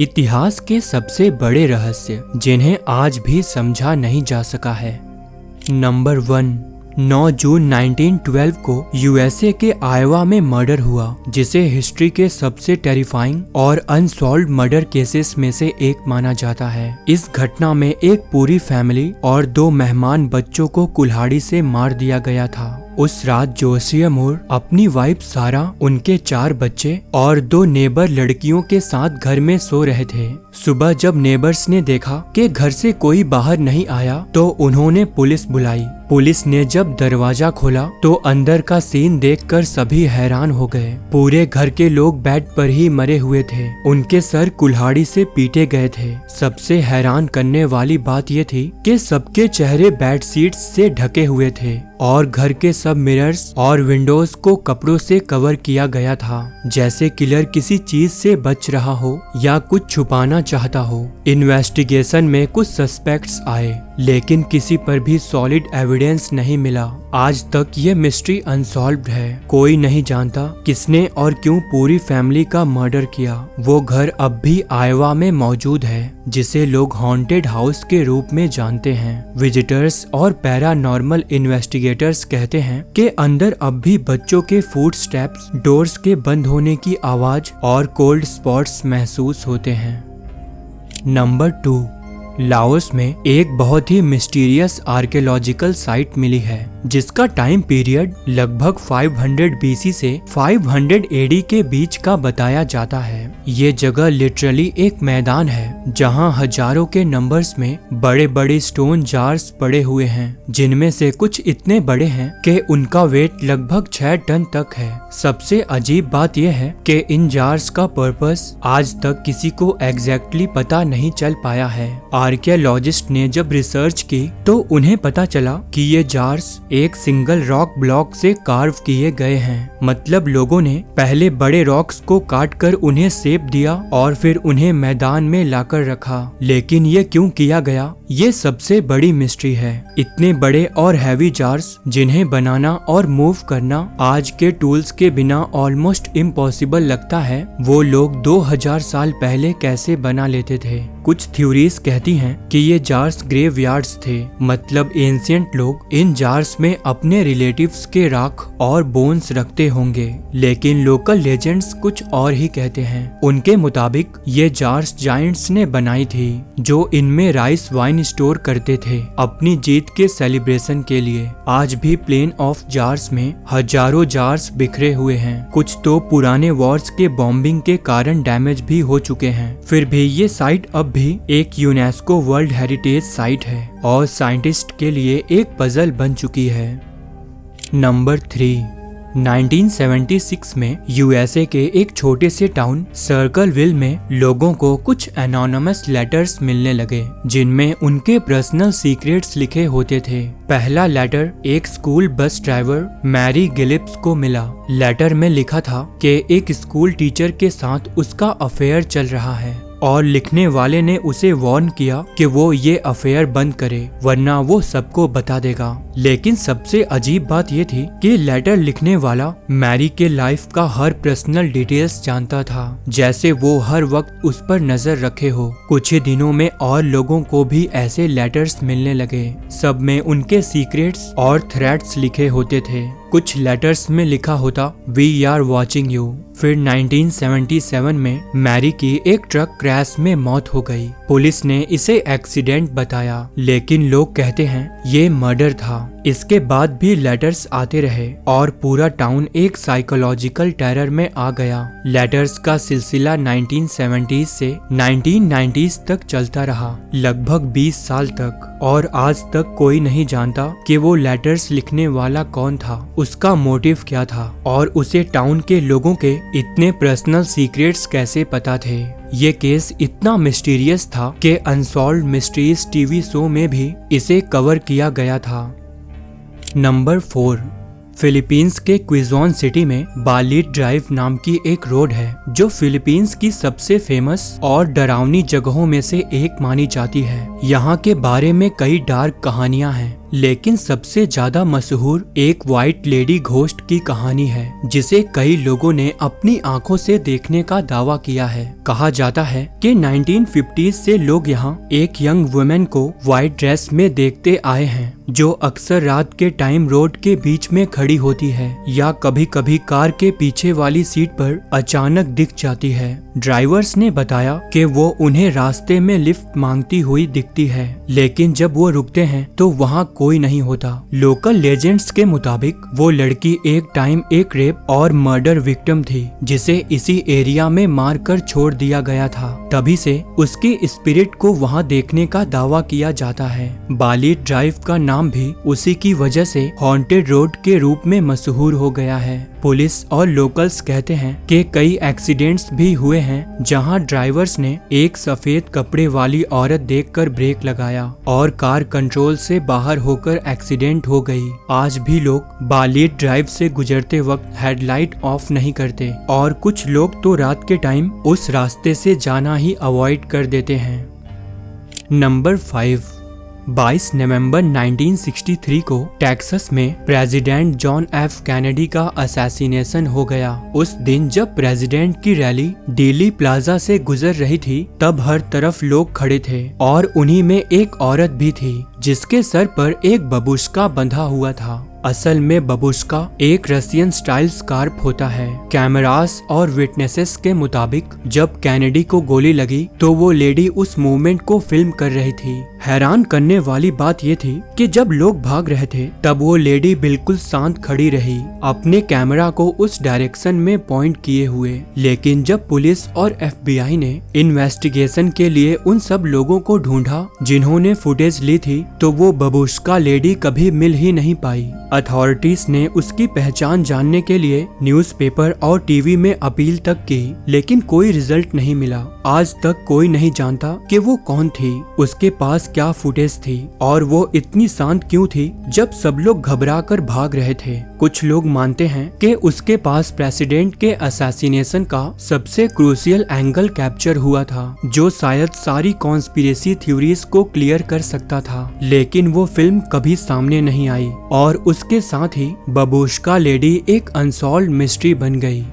इतिहास के सबसे बड़े रहस्य जिन्हें आज भी समझा नहीं जा सका है। नंबर 1, 9 जून 1912 को यूएसए के आयोवा में मर्डर हुआ, जिसे हिस्ट्री के सबसे टेरिफाइंग और अनसॉल्व्ड मर्डर केसेस में से एक माना जाता है। इस घटना में एक पूरी फैमिली और 2 मेहमान बच्चों को कुल्हाड़ी से मार दिया गया था। उस रात जोसिया मूर अपनी वाइफ सारा, उनके 4 बच्चे और 2 नेबर लड़कियों के साथ घर में सो रहे थे। सुबह जब नेबर्स ने देखा कि घर से कोई बाहर नहीं आया तो उन्होंने पुलिस बुलाई। पुलिस ने जब दरवाजा खोला तो अंदर का सीन देखकर सभी हैरान हो गए। पूरे घर के लोग बेड पर ही मरे हुए थे, उनके सर कुल्हाड़ी से पीटे गए थे। सबसे हैरान करने वाली बात ये थी कि सबके चेहरे बेड शीट्स से ढके हुए थे और घर के सब मिरर्स और विंडोज को कपड़ों से कवर किया गया था, जैसे किलर किसी चीज से बच रहा हो या कुछ छुपाना चाहता हो। इन्वेस्टिगेशन में कुछ सस्पेक्ट्स आए, लेकिन किसी पर भी सॉलिड एविडेंस नहीं मिला। आज तक ये मिस्ट्री अनसॉल्व्ड है। कोई नहीं जानता किसने और क्यों पूरी फैमिली का मर्डर किया। वो घर अब भी आयोवा में मौजूद है, जिसे लोग हॉन्टेड हाउस के रूप में जानते हैं। विजिटर्स और पैरानॉर्मल इन्वेस्टिगेटर्स कहते हैं कि अंदर अब भी बच्चों के फुटस्टेप्स, डोर्स के बंद होने की आवाज और कोल्ड स्पॉट्स महसूस होते हैं। नंबर 2, लाओस में एक बहुत ही मिस्टीरियस आर्कियोलॉजिकल साइट मिली है, जिसका टाइम पीरियड लगभग 500 बीसी से 500 एडी के बीच का बताया जाता है। ये जगह लिटरली एक मैदान है जहां हजारों के नंबर्स में बड़े बड़े स्टोन जार्स पड़े हुए हैं, जिनमें से कुछ इतने बड़े हैं कि उनका वेट लगभग 6 टन तक है। सबसे अजीब बात यह है कि इन जार्स का पर्पस आज तक किसी को एग्जैक्टली पता नहीं चल पाया है। आर्कियोलॉजिस्ट ने जब रिसर्च की तो उन्हें पता चला कि ये जार्स एक सिंगल रॉक ब्लॉक से कार्व किए गए हैं। मतलब लोगों ने पहले बड़े रॉक्स को काटकर उन्हें शेप दिया और फिर उन्हें मैदान में लाकर रखा। लेकिन ये क्यों किया गया, ये सबसे बड़ी मिस्ट्री है। इतने बड़े और हैवी जार्स जिन्हें बनाना और मूव करना आज के टूल्स के बिना ऑलमोस्ट इम्पॉसिबल लगता है, वो लोग 2000 साल पहले कैसे बना लेते थे। कुछ थ्योरीज कहती हैं कि ये जार्स ग्रेवयार्ड्स थे, मतलब एंशिएंट लोग इन जार्स में अपने रिलेटिव्स के राख और बोन्स रखते होंगे। लेकिन लोकल लेजेंड्स कुछ और ही कहते हैं। उनके मुताबिक ये जार्स जायंट्स ने बनाई थी, जो इनमें राइस वाइन स्टोर करते थे अपनी जीत के सेलिब्रेशन के लिए। आज भी प्लेन ऑफ जार्स में हजारों जार्स बिखरे हुए हैं। कुछ तो पुराने वॉर्स के बॉम्बिंग के कारण डैमेज भी हो चुके हैं। फिर भी ये साइट अब भी एक यूनेस्को वर्ल्ड हेरिटेज साइट है और साइंटिस्ट के लिए एक पजल बन चुकी है। नंबर 3, 1976 में यूएसए के एक छोटे से टाउन सर्कलविल में लोगों को कुछ एनोनिमस लेटर्स मिलने लगे, जिनमें उनके पर्सनल सीक्रेट्स लिखे होते थे। पहला लेटर एक स्कूल बस ड्राइवर मैरी गिलिप्स को मिला। लेटर में लिखा था कि एक स्कूल टीचर के साथ उसका अफेयर चल रहा है और लिखने वाले ने उसे वार्न किया कि वो ये अफेयर बंद करे, वरना वो सबको बता देगा। लेकिन सबसे अजीब बात ये थी कि लेटर लिखने वाला मैरी के लाइफ का हर पर्सनल डिटेल्स जानता था, जैसे वो हर वक्त उस पर नजर रखे हो। कुछ ही दिनों में और लोगों को भी ऐसे लेटर्स मिलने लगे। सब में उनके सीक्रेट्स और थ्रेट्स लिखे होते थे। कुछ लेटर्स में लिखा होता वी आर वॉचिंग यू। फिर 1977 में मैरी की एक ट्रक क्रैश में मौत हो गई। पुलिस ने इसे एक्सीडेंट बताया, लेकिन लोग कहते हैं ये मर्डर था। इसके बाद भी लेटर्स आते रहे और पूरा टाउन एक साइकोलॉजिकल टेरर में आ गया। लेटर्स का सिलसिला 1970s से 1990s तक चलता रहा, लगभग 20 साल तक, और आज तक कोई नहीं जानता कि वो लेटर्स लिखने वाला कौन था, उसका मोटिव क्या था और उसे टाउन के लोगों के इतने पर्सनल सीक्रेट्स कैसे पता थे। ये केस इतना मिस्टीरियस था कि अनसॉल्व्ड मिस्ट्रीज टीवी शो में भी इसे कवर किया गया था। नंबर 4, फिलीपींस के क्विजोन सिटी में बाली ड्राइव नाम की एक रोड है, जो फिलीपींस की सबसे फेमस और डरावनी जगहों में से एक मानी जाती है। यहाँ के बारे में कई डार्क कहानियाँ हैं, लेकिन सबसे ज्यादा मशहूर एक व्हाइट लेडी घोस्ट की कहानी है, जिसे कई लोगों ने अपनी आंखों से देखने का दावा किया है। कहा जाता है कि 1950s से लोग यहाँ एक यंग वुमेन को व्हाइट ड्रेस में देखते आए हैं, जो अक्सर रात के टाइम रोड के बीच में खड़ी होती है या कभी कभी कार के पीछे वाली सीट पर अचानक दिख जाती है। ड्राइवर्स ने बताया कि वो उन्हें रास्ते में लिफ्ट मांगती हुई दिखती है, लेकिन जब वो रुकते हैं तो वहाँ कोई नहीं होता। लोकल लेजेंड्स के मुताबिक वो लड़की एक टाइम एक रेप और मर्डर विक्टिम थी, जिसे इसी एरिया में मारकर छोड़ दिया गया था। तभी से उसकी स्पिरिट को वहाँ देखने का दावा किया जाता है। बाली ड्राइव का नाम भी उसी की वजह से हॉन्टेड रोड के रूप में मशहूर हो गया है। पुलिस और लोकल्स कहते हैं कि कई एक्सीडेंट्स भी हुए हैं जहां ड्राइवर्स ने एक सफेद कपड़े वाली औरत देखकर ब्रेक लगाया और कार कंट्रोल से बाहर होकर एक्सीडेंट हो गई। आज भी लोग बाली ड्राइव से गुजरते वक्त हेडलाइट ऑफ नहीं करते और कुछ लोग तो रात के टाइम उस रास्ते से जाना ही अवॉइड कर देते हैं। नंबर 5, 22 नवंबर 1963 को टेक्सास में प्रेसिडेंट जॉन एफ कैनेडी का असैसिनेशन हो गया। उस दिन जब प्रेसिडेंट की रैली डेली प्लाजा से गुजर रही थी, तब हर तरफ लोग खड़े थे और उन्हीं में एक औरत भी थी जिसके सर पर एक बबूश्का बंधा हुआ था। असल में बबूश्का एक रशियन स्टाइल स्कार्फ होता है। कैमरास और विटनेसेस के मुताबिक जब कैनेडी को गोली लगी तो वो लेडी उस मूवमेंट को फिल्म कर रही थी। हैरान करने वाली बात ये थी कि जब लोग भाग रहे थे तब वो लेडी बिल्कुल शांत खड़ी रही, अपने कैमरा को उस डायरेक्शन में पॉइंट किए हुए। लेकिन जब पुलिस और FBI ने इन्वेस्टिगेशन के लिए उन सब लोगों को ढूंढा जिन्होंने फुटेज ली थी, तो वो बबूश्का लेडी कभी मिल ही नहीं पाई। अथॉरिटीज ने उसकी पहचान जानने के लिए न्यूज़पेपर और टीवी में अपील तक की, लेकिन कोई रिजल्ट नहीं मिला। आज तक कोई नहीं जानता कि वो कौन थी, उसके पास क्या फुटेज थी और वो इतनी शांत क्यों थी जब सब लोग घबराकर भाग रहे थे। कुछ लोग मानते हैं कि उसके पास प्रेसिडेंट के असैसिनेशन का सबसे क्रूशियल एंगल कैप्चर हुआ था, जो शायद सारी कॉन्स्पिरेसी थ्योरीज को क्लियर कर सकता था। लेकिन वो फिल्म कभी सामने नहीं आई और उसके साथ ही बबूश्का लेडी एक अनसॉल्व्ड मिस्ट्री बन गई।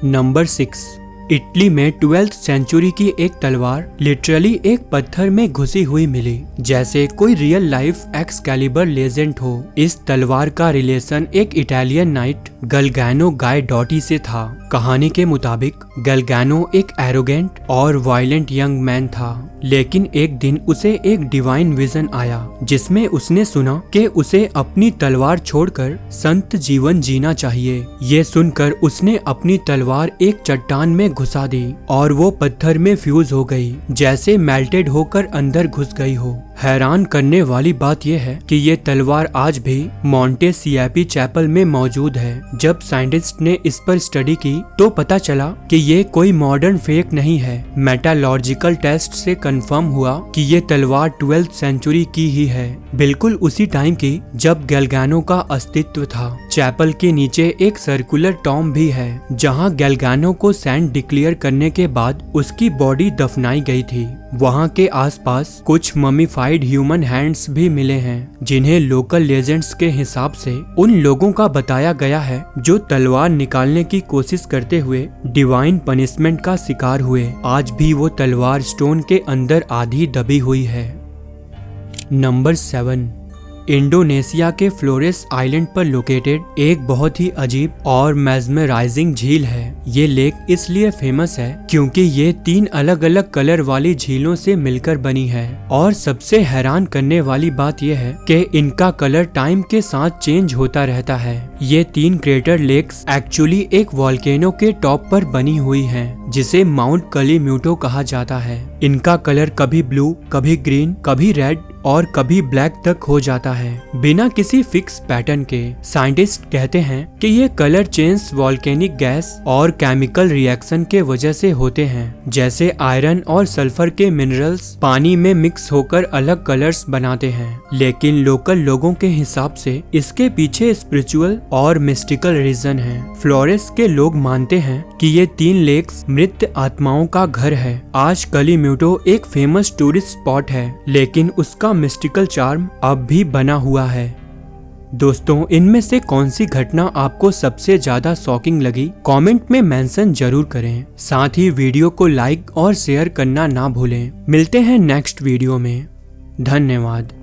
नंबर 6, इटली में 12th सेंचुरी की एक तलवार लिटरली एक पत्थर में घुसी हुई मिली, जैसे कोई रियल लाइफ एक्सकैलिबर लेजेंड हो। इस तलवार का रिलेशन एक इटालियन नाइट गलगैनो गाइडोटी से था। कहानी के मुताबिक गलगैनो एक एरोगेंट और वायलेंट यंग मैन था, लेकिन एक दिन उसे एक डिवाइन विजन आया जिसमें उसने सुना कि उसे अपनी तलवार छोड़कर संत जीवन जीना चाहिए। ये सुनकर उसने अपनी तलवार एक चट्टान में घुसा दी और वो पत्थर में फ्यूज हो गई, जैसे मेल्टेड होकर अंदर घुस गई हो। हैरान करने वाली बात यह है कि ये तलवार आज भी मोंटे सियापी चैपल में मौजूद है। जब साइंटिस्ट ने इस पर स्टडी की तो पता चला कि ये कोई मॉडर्न फेक नहीं है। मेटालॉजिकल टेस्ट से कंफर्म हुआ कि ये तलवार 12th सेंचुरी की ही है, बिल्कुल उसी टाइम की जब गैल्गानो का अस्तित्व था। चैपल के नीचे एक सर्कुलर टॉम भी है जहां गैल्गानो को सेंट डिक्लेयर करने के बाद उसकी बॉडी दफनाई गई थी। वहां के आसपास कुछ ममीफाइड ह्यूमन हैंड्स भी मिले हैं, जिन्हें लोकल लेजेंड्स के हिसाब से उन लोगों का बताया गया है जो तलवार निकालने की कोशिश करते हुए डिवाइन पनिशमेंट का शिकार हुए। आज भी वो तलवार स्टोन के अंदर आधी दबी हुई है। नंबर 7, इंडोनेशिया के फ्लोरेस आइलैंड पर लोकेटेड एक बहुत ही अजीब और मेस्मराइजिंग झील है। ये लेक इसलिए फेमस है क्योंकि ये 3 अलग अलग कलर वाली झीलों से मिलकर बनी है और सबसे हैरान करने वाली बात यह है कि इनका कलर टाइम के साथ चेंज होता रहता है। ये 3 क्रेटर लेक्स एक्चुअली एक वॉल्केनो के टॉप पर बनी हुई हैं, जिसे माउंट कलीम्यूटो कहा जाता है। इनका कलर कभी ब्लू, कभी ग्रीन, कभी रेड और कभी ब्लैक तक हो जाता है, बिना किसी फिक्स पैटर्न के। साइंटिस्ट कहते हैं कि ये कलर चेंज वॉल्केनिक गैस और केमिकल रिएक्शन के वजह से होते हैं, जैसे आयरन और सल्फर के मिनरल्स पानी में मिक्स होकर अलग कलर्स बनाते हैं। लेकिन लोकल लोगों के हिसाब से इसके पीछे स्पिरिचुअल और मिस्टिकल रीजन है। फ्लोरेस के लोग मानते हैं कि ये 3 लेक्स मृत आत्माओं का घर है। आज कलीम्यूटो एक फेमस टूरिस्ट स्पॉट है, लेकिन उसका का मिस्टिकल चार्म अब भी बना हुआ है। दोस्तों, इनमें से कौन सी घटना आपको सबसे ज्यादा शॉकिंग लगी, कमेंट में मेंशन जरूर करें। साथ ही वीडियो को लाइक और शेयर करना ना भूलें। मिलते हैं नेक्स्ट वीडियो में। धन्यवाद।